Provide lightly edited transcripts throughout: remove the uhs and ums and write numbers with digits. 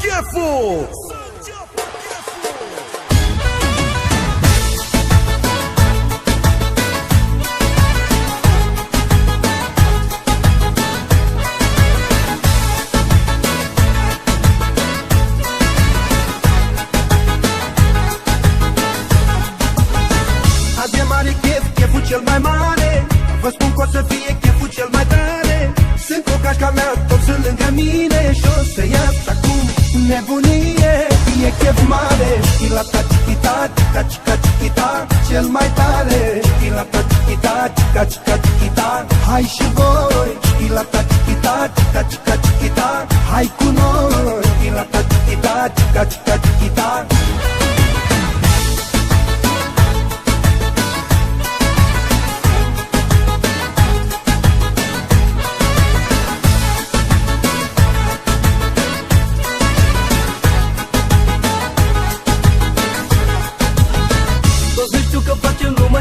cheful! Azi e mare chef, cheful cel mai mare. Vă spun că o să fie cheful cel mai tare. Sunt cu cașca mea, toți sunt lângă mine. Și o să ias acum nebunie. E chef mare. Chilata, chichita, chica, chica, chichita, cel mai tare. Chilata, chichita, chica, chica, chichita, hai și voi. Chilata, chichita, chica, chica, chichita, hai cu noi. Chilata, chichita, chica, chica, chichita.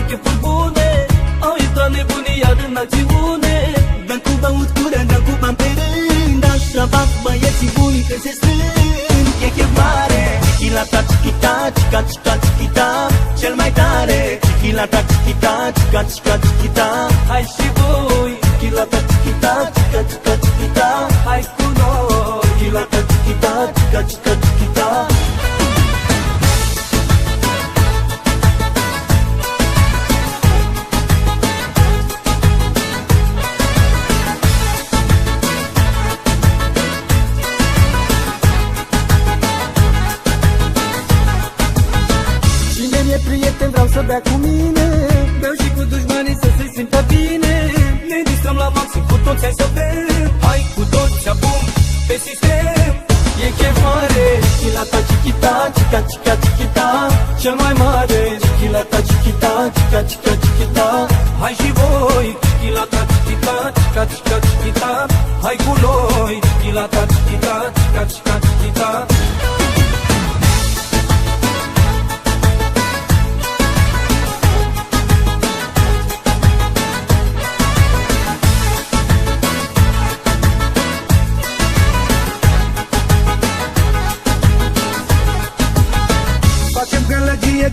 Chefuri bune, au intrat nebunia în acțiune. Dăm cu băut cură, dăm cu bani pe rând. Așa fac băieții buni când se strâng. E chef mare, chichilata, chichita, chica, chica, chichita, cel mai tare. Chichilata, chichita, chica, chica, chichita, hai și voi. Chichilata, chichita, chica, chica, chichita, hai cu noi. Chichilata, chichita, chica, chica, chichita. Prieten, vreau să bea cu mine. Beau și cu dușmanii să se simtă bine. Ne distrăm la maxim, cu toți hai să bem. Hai cu toți acum pe sistem. E chef mare. Chilata, chichita, chica, chica, chichita, cel mai mare. Chilata, chichita, chica, chica, chichita, hai și voi. Chilata, chichita, chica, chica, chichita, hai cu noi. Chilata, chichita, chica, chica, chichita.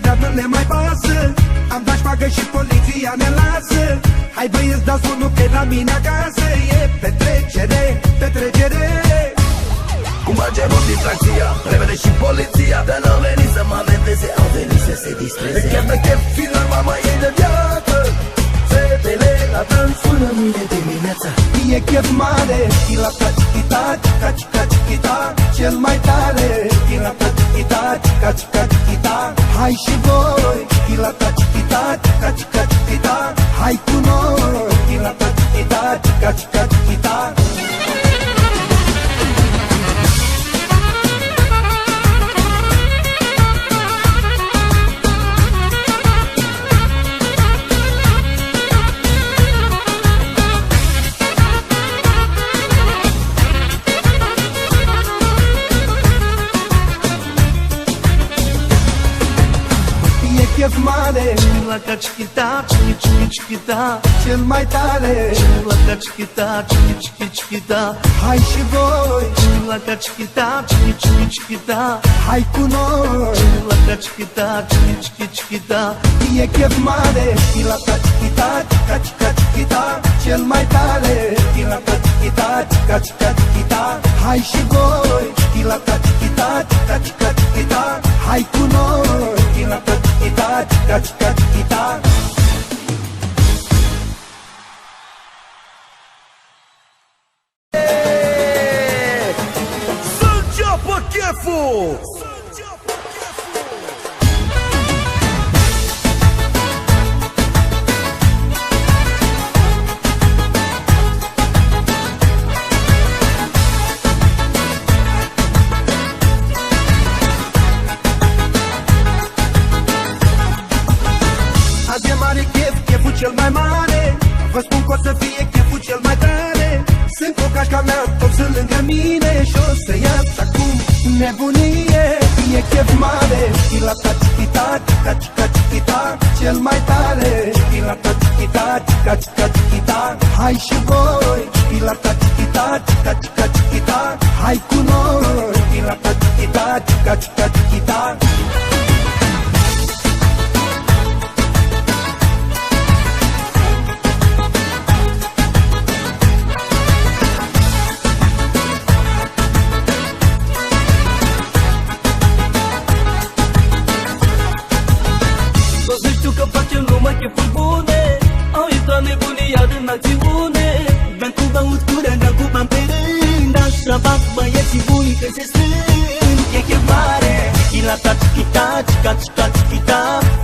Dar nu le mai pasă. Am dat șpagă și poliția ne lasă. Hai băieți, dați unul pe la mine acasă. E petrecere, petrecere. Cum merge mult distracția, repede și poliția. Dar n-au venit să mă amendeze, au venit să se distreze. E chef de chef, filor, mama ei de viață. Fetele la dans sună mâine dimineața. E chef mare. Chilata, chichita, chica, chica, chichita, cel mai tare. Chilata, chichita, chica, chica, chichita, hai și voi. Chilata, chichita, chica, chica, chichita, hai cu noi. Chilata, chichita, chica, chica, chichita. Chef mare. Chilata, chichita, chichi, chichi, chichita, cel mai tare. Chilata, chichita, chichi, chichi, chichita, hai și voi. Chilata, chichita, chichi, chichi, chichita, hai cu noi. Chilata, chichita, chichi, chichi, chichita, e chef mare. Chilata, chichita, chica, chica, chichita, cel mai tare. Chilata, chichita, chica, chica, chichita, hai și voi. Chilata, chichita, chica, chica, chichita, hai cu noi. Chilata, chichita, chica, chica, chichita. Să înceapă cheful! Azi e mare chef, cheful cel mai mare. Vă spun că o să fie cheful cel mai tare. Sunt cu cașca mea, toți sunt lângă mine. Și o să ias acum nebunie. E chef mare. Chilata, chichita, chica, chica, chichita, cel mai tare. Chilata, chichita, chica, chica, chichita, hai și voi. Chilata, chichita, chica, chica, chichita, hai cu noi. chichilata, chiquita, chica, chica, chiquita. Toți știu că facem numai chefuri bune, au intrat nebunia în acțiune. Beam cu băut curent, beam cu bani pe rând, așa fac băieții buni când se strâng. E chef mare, chichilata, chiquita, chica, chica, chiquita,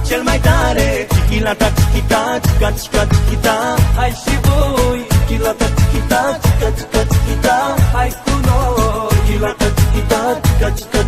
cel mai tare. Chichilata, chiquita, chica, chica, chiquita, hai și voi. Chichilata, chiquita, chica, chica, chiquita, hai cu noi. Chichilata, chiquita, chica, chica,